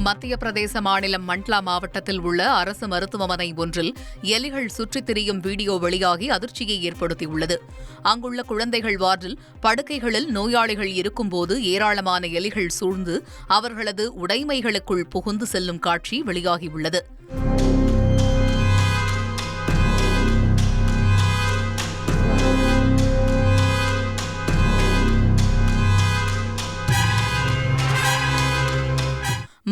மத்திய பிரதேச மாநிலம் மண்ட்லா மாவட்டத்தில் உள்ள அரசு மருத்துவமனை ஒன்றில் எலிகள் சுற்றித் திரியும் வீடியோ வெளியாகி அதிர்ச்சியை ஏற்படுத்தியுள்ளது. அங்குள்ள குழந்தைகள் வார்டில் படுக்கைகளில் நோயாளிகள் இருக்கும்போது ஏராளமான எலிகள் சூழ்ந்து அவர்களது உடைமைகளுக்குள் புகுந்து செல்லும் காட்சி வெளியாகியுள்ளது.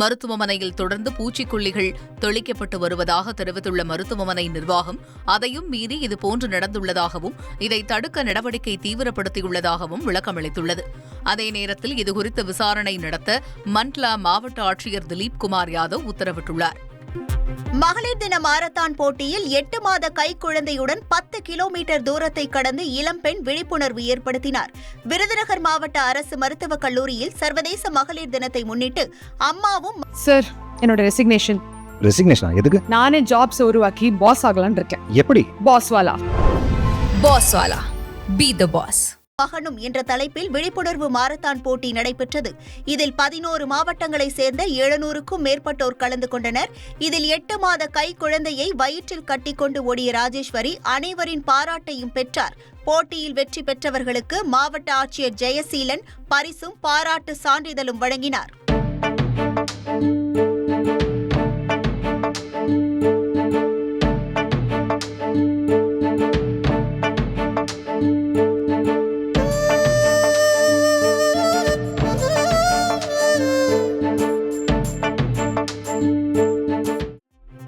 மருத்துவமனையில் தொடர்ந்து பூச்சிக்கொல்லிகள் தெளிக்கப்பட்டு வருவதாக தெரிவித்துள்ள மருத்துவமனை நிர்வாகம், அதையும் மீறி இதுபோன்று நடந்துள்ளதாகவும் இதை தடுக்க நடவடிக்கை தீவிரப்படுத்தியுள்ளதாகவும் விளக்கமளித்துள்ளது. அதே நேரத்தில் இதுகுறித்து விசாரணை நடத்த மண்ட்லா மாவட்ட ஆட்சியர் திலீப் குமார் யாதவ் உத்தரவிட்டுள்ளார். மகளிர் தின மாரத்தான் போட்டியில் 8 மாத கைக்குழந்தையுடன் 10 கிலோமீட்டர் தூரத்தை கடந்து இளம்பெண் விழிப்புணர்வு ஏற்படுத்தினார். விருதுநகர் மாவட்ட அரசு மருத்துவக் கல்லூரியில் சர்வதேச மகளிர் தினத்தை முன்னிட்டு அம்மாவும் சார் என்னோட ரெசிக்னேஷன் எதுக்கு? நானே ஜாப்ஸ் உருவாக்கி பாஸ் ஆகலாம்னு இருக்கேன். எப்படி? பாஸ் வாலா பி தி பாஸ் மகனும் என்ற தலைப்பில் விழிப்புணர்வு மாரத்தான் போட்டி நடைபெற்றது. இதில் 11 மாவட்டங்களை சேர்ந்த 700க்கும் மேற்பட்டோர் கலந்து கொண்டனர். இதில் 8 மாத கை குழந்தையை வயிற்றில் கட்டிக்கொண்டு ஓடிய ராஜேஸ்வரி அனைவரின் பாராட்டையும் பெற்றார். போட்டியில் வெற்றி பெற்றவர்களுக்கு மாவட்ட ஆட்சியர் ஜெயசீலன் பரிசும் பாராட்டு சான்றிதழும் வழங்கினார்.